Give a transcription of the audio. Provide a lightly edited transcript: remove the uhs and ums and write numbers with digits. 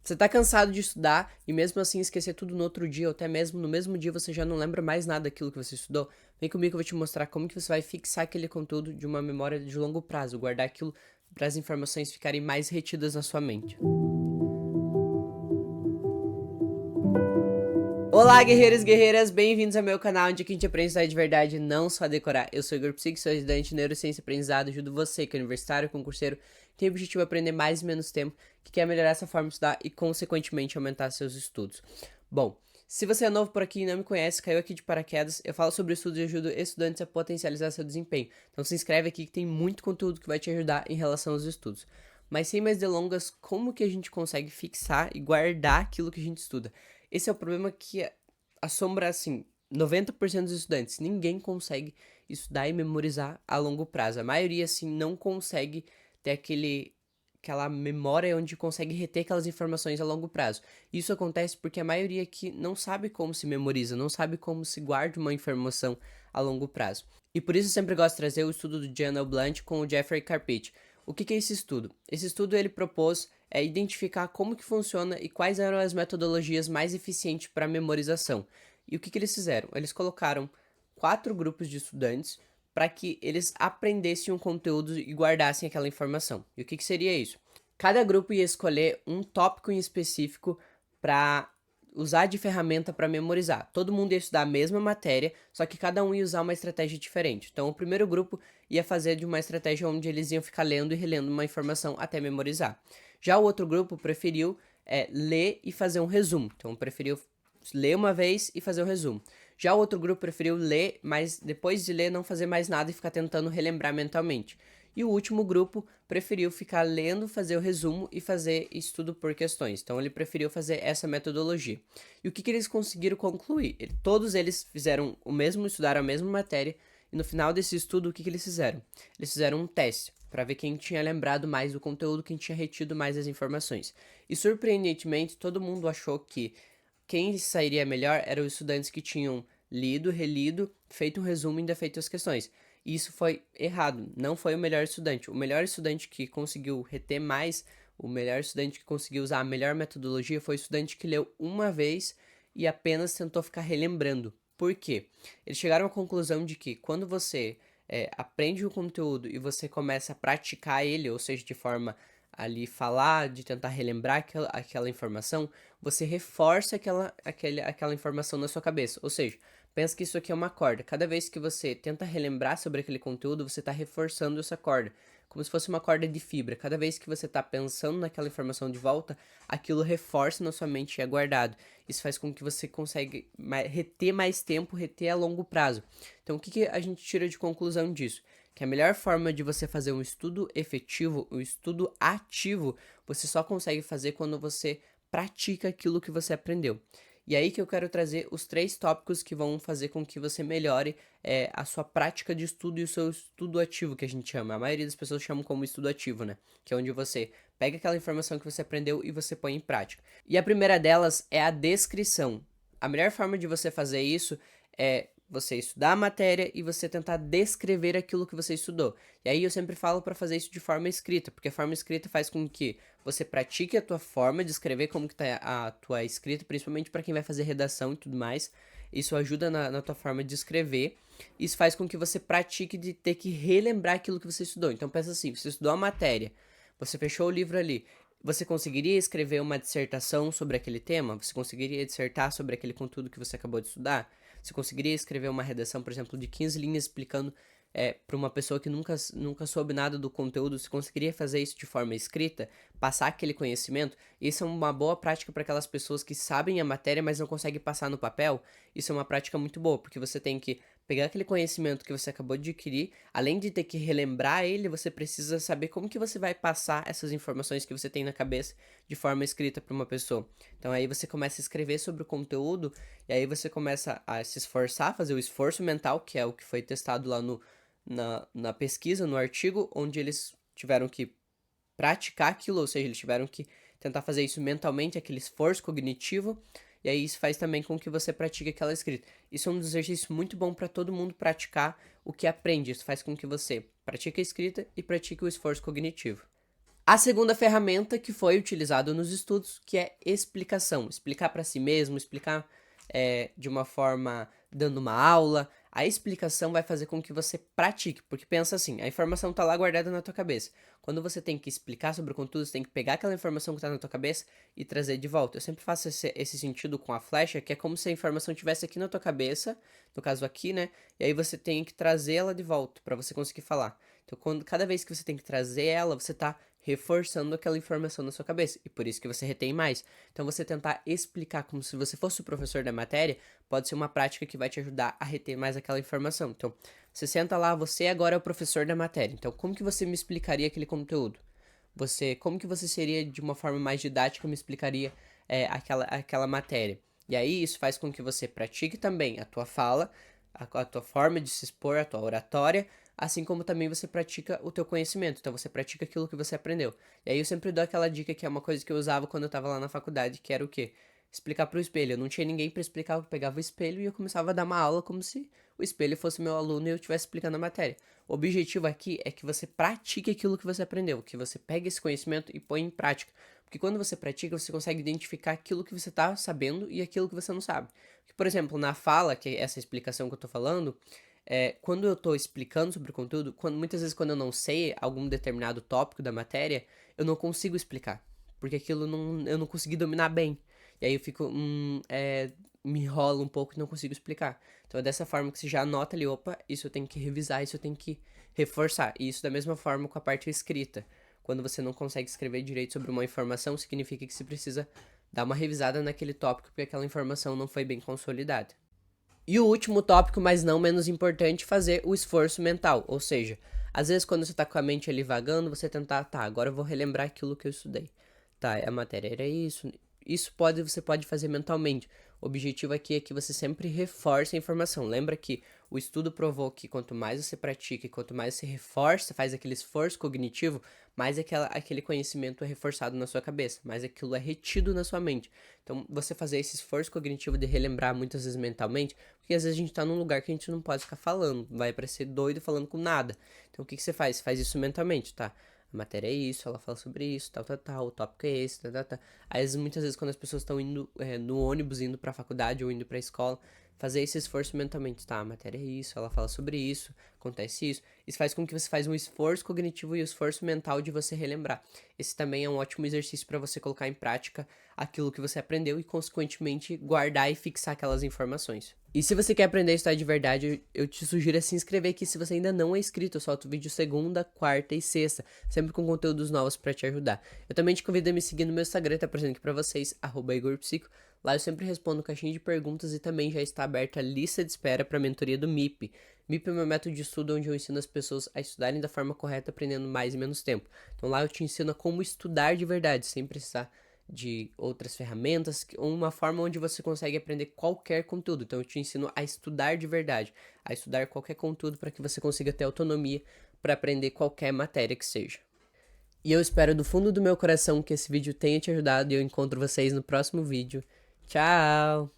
Você tá cansado de estudar e mesmo assim esquecer tudo no outro dia, ou até mesmo no mesmo dia você já não lembra mais nada daquilo que você estudou? Vem comigo que eu vou te mostrar como que você vai fixar aquele conteúdo de uma memória de longo prazo, guardar aquilo para as informações ficarem mais retidas na sua mente. Olá, guerreiros e guerreiras, bem-vindos ao meu canal, onde aqui a gente aprende a estudar de verdade, não só decorar. Eu sou Igor Psique, sou estudante de Neurociência e Aprendizado, ajudo você, que é universitário, concurseiro, tem o objetivo de aprender mais e menos tempo, que quer melhorar essa forma de estudar e, consequentemente, aumentar seus estudos. Bom, se você é novo por aqui e não me conhece, caiu aqui de paraquedas, eu falo sobre estudos e ajudo estudantes a potencializar seu desempenho. Então se inscreve aqui que tem muito conteúdo que vai te ajudar em relação aos estudos. Mas sem mais delongas, como que a gente consegue fixar e guardar aquilo que a gente estuda? Esse é o problema que assombra, assim, 90% dos estudantes. Ninguém consegue estudar e memorizar a longo prazo. A maioria, assim, não consegue ter aquela memória onde consegue reter aquelas informações a longo prazo. Isso acontece porque a maioria aqui não sabe como se memoriza, não sabe como se guarda uma informação a longo prazo. E por isso eu sempre gosto de trazer o estudo do Daniel Blunt com o Jeffrey Karpit. O que é esse estudo? Esse estudo ele propôs identificar como que funciona e quais eram as metodologias mais eficientes para memorização. E o que eles fizeram? Eles colocaram 4 grupos de estudantes para que eles aprendessem um conteúdo e guardassem aquela informação. E o que seria isso? Cada grupo ia escolher um tópico em específico para usar de ferramenta para memorizar. Todo mundo ia estudar a mesma matéria, só que cada um ia usar uma estratégia diferente. Então, o primeiro grupo ia fazer de uma estratégia onde eles iam ficar lendo e relendo uma informação até memorizar. Já o outro grupo preferiu ler e fazer um resumo. Então, preferiu ler uma vez e fazer um resumo. Já o outro grupo preferiu ler, mas depois de ler não fazer mais nada e ficar tentando relembrar mentalmente. E o último grupo preferiu ficar lendo, fazer o resumo e fazer estudo por questões. Então ele preferiu fazer essa metodologia. E o que eles conseguiram concluir? Todos eles fizeram o mesmo, estudaram a mesma matéria, e no final desse estudo, o que eles fizeram? Eles fizeram um teste para ver quem tinha lembrado mais do conteúdo, quem tinha retido mais as informações. E surpreendentemente, todo mundo achou que quem sairia melhor eram os estudantes que tinham lido, relido, feito um resumo e ainda feito as questões. E isso foi errado, não foi o melhor estudante. O melhor estudante que conseguiu reter mais, o melhor estudante que conseguiu usar a melhor metodologia foi o estudante que leu uma vez e apenas tentou ficar relembrando. Por quê? Eles chegaram à conclusão de que quando você aprende o conteúdo e você começa a praticar ele, ou seja, de forma ali falar, de tentar relembrar aquela informação, você reforça aquela informação na sua cabeça. Ou seja, pensa que isso aqui é uma corda. Cada vez que você tenta relembrar sobre aquele conteúdo, você está reforçando essa corda. Como se fosse uma corda de fibra. Cada vez que você está pensando naquela informação de volta, aquilo reforça na sua mente e é guardado. Isso faz com que você consiga reter mais tempo, reter a longo prazo. Então, o que a gente tira de conclusão disso? Que a melhor forma de você fazer um estudo efetivo, um estudo ativo, você só consegue fazer quando você pratica aquilo que você aprendeu. E aí que eu quero trazer os 3 tópicos que vão fazer com que você melhore a sua prática de estudo e o seu estudo ativo, que a gente chama. A maioria das pessoas chamam como estudo ativo, né? Que é onde você pega aquela informação que você aprendeu e você põe em prática. E a primeira delas é a descrição. A melhor forma de você fazer isso é você estudar a matéria e você tentar descrever aquilo que você estudou. E aí eu sempre falo para fazer isso de forma escrita, porque a forma escrita faz com que você pratique a tua forma de escrever, como que tá a tua escrita, principalmente para quem vai fazer redação e tudo mais. Isso ajuda na tua forma de escrever. Isso faz com que você pratique de ter que relembrar aquilo que você estudou. Então pensa assim, você estudou a matéria, você fechou o livro ali. Você conseguiria escrever uma dissertação sobre aquele tema? Você conseguiria dissertar sobre aquele conteúdo que você acabou de estudar? Você conseguiria escrever uma redação, por exemplo, de 15 linhas explicando para uma pessoa que nunca soube nada do conteúdo? Você conseguiria fazer isso de forma escrita? Passar aquele conhecimento? Isso é uma boa prática para aquelas pessoas que sabem a matéria, mas não conseguem passar no papel. Isso é uma prática muito boa, porque você tem que pegar aquele conhecimento que você acabou de adquirir, além de ter que relembrar ele, você precisa saber como que você vai passar essas informações que você tem na cabeça de forma escrita para uma pessoa. Então aí você começa a escrever sobre o conteúdo e aí você começa a se esforçar, fazer o esforço mental, que é o que foi testado lá na pesquisa, no artigo, onde eles tiveram que praticar aquilo, ou seja, eles tiveram que tentar fazer isso mentalmente, aquele esforço cognitivo, e aí isso faz também com que você pratique aquela escrita. Isso é um exercício muito bom para todo mundo praticar o que aprende. Isso faz com que você pratique a escrita e pratique o esforço cognitivo. A segunda ferramenta que foi utilizada nos estudos, que é explicação. Explicar para si mesmo, explicar de uma forma dando uma aula. A explicação vai fazer com que você pratique, porque pensa assim, a informação está lá guardada na tua cabeça. Quando você tem que explicar sobre o conteúdo, você tem que pegar aquela informação que está na tua cabeça e trazer de volta. Eu sempre faço esse sentido com a flecha, que é como se a informação estivesse aqui na tua cabeça, no caso aqui, né? E aí você tem que trazer ela de volta para você conseguir falar. Então, cada vez que você tem que trazer ela, você está reforçando aquela informação na sua cabeça, e por isso que você retém mais. Então, você tentar explicar como se você fosse o professor da matéria, pode ser uma prática que vai te ajudar a reter mais aquela informação. Então, você senta lá, você agora é o professor da matéria. Então, como que você me explicaria aquele conteúdo? Como que você seria, de uma forma mais didática, me explicaria aquela matéria? E aí, isso faz com que você pratique também a tua fala, a tua forma de se expor, a tua oratória, assim como também você pratica o teu conhecimento. Então, você pratica aquilo que você aprendeu. E aí, eu sempre dou aquela dica que é uma coisa que eu usava quando eu tava lá na faculdade, que era o quê? Explicar pro espelho. Eu não tinha ninguém para explicar, eu pegava o espelho e eu começava a dar uma aula como se o espelho fosse meu aluno e eu estivesse explicando a matéria. O objetivo aqui é que você pratique aquilo que você aprendeu, que você pegue esse conhecimento e põe em prática. Porque quando você pratica, você consegue identificar aquilo que você está sabendo e aquilo que você não sabe. Porque, por exemplo, na fala, que é essa explicação que eu estou falando, quando eu estou explicando sobre o conteúdo, muitas vezes quando eu não sei algum determinado tópico da matéria, eu não consigo explicar. Porque aquilo eu não consegui dominar bem. E aí eu fico, me enrolo um pouco e não consigo explicar. Então é dessa forma que você já anota ali, opa, isso eu tenho que revisar, isso eu tenho que reforçar. E isso da mesma forma com a parte escrita. Quando você não consegue escrever direito sobre uma informação, significa que você precisa dar uma revisada naquele tópico, porque aquela informação não foi bem consolidada. E o último tópico, mas não menos importante, fazer o esforço mental. Ou seja, às vezes quando você tá com a mente ali vagando, você tentar, tá, agora eu vou relembrar aquilo que eu estudei. Tá, a matéria era isso. Isso você pode fazer mentalmente. O objetivo aqui é que você sempre reforce a informação. Lembra que o estudo provou que quanto mais você pratica e quanto mais você reforça, faz aquele esforço cognitivo, mais aquele conhecimento é reforçado na sua cabeça, mais aquilo é retido na sua mente. Então, você fazer esse esforço cognitivo de relembrar muitas vezes mentalmente, porque às vezes a gente tá num lugar que a gente não pode ficar falando, vai parecer doido falando com nada. Então, o que você faz? Você faz isso mentalmente, tá? A matéria é isso, ela fala sobre isso, tal, o tópico é esse, tal. Aí, muitas vezes, quando as pessoas estão indo no ônibus, indo pra faculdade ou indo pra escola, fazer esse esforço mentalmente, tá? A matéria é isso, ela fala sobre isso, acontece isso. Isso faz com que você faça um esforço cognitivo e um esforço mental de você relembrar. Esse também é um ótimo exercício para você colocar em prática aquilo que você aprendeu e, consequentemente, guardar e fixar aquelas informações. E se você quer aprender a estudar de verdade, eu te sugiro a se inscrever aqui se você ainda não é inscrito. Eu solto vídeo segunda, quarta e sexta, sempre com conteúdos novos para te ajudar. Eu também te convido a me seguir no meu Instagram, tá aparecendo aqui pra vocês, @IgorPsico. Lá eu sempre respondo caixinha de perguntas e também já está aberta a lista de espera para a mentoria do MIP. MIP é o meu método de estudo onde eu ensino as pessoas a estudarem da forma correta, aprendendo mais e menos tempo. Então lá eu te ensino a como estudar de verdade, sem precisar de outras ferramentas, uma forma onde você consegue aprender qualquer conteúdo. Então eu te ensino a estudar de verdade, a estudar qualquer conteúdo para que você consiga ter autonomia para aprender qualquer matéria que seja. E eu espero do fundo do meu coração que esse vídeo tenha te ajudado e eu encontro vocês no próximo vídeo. Tchau!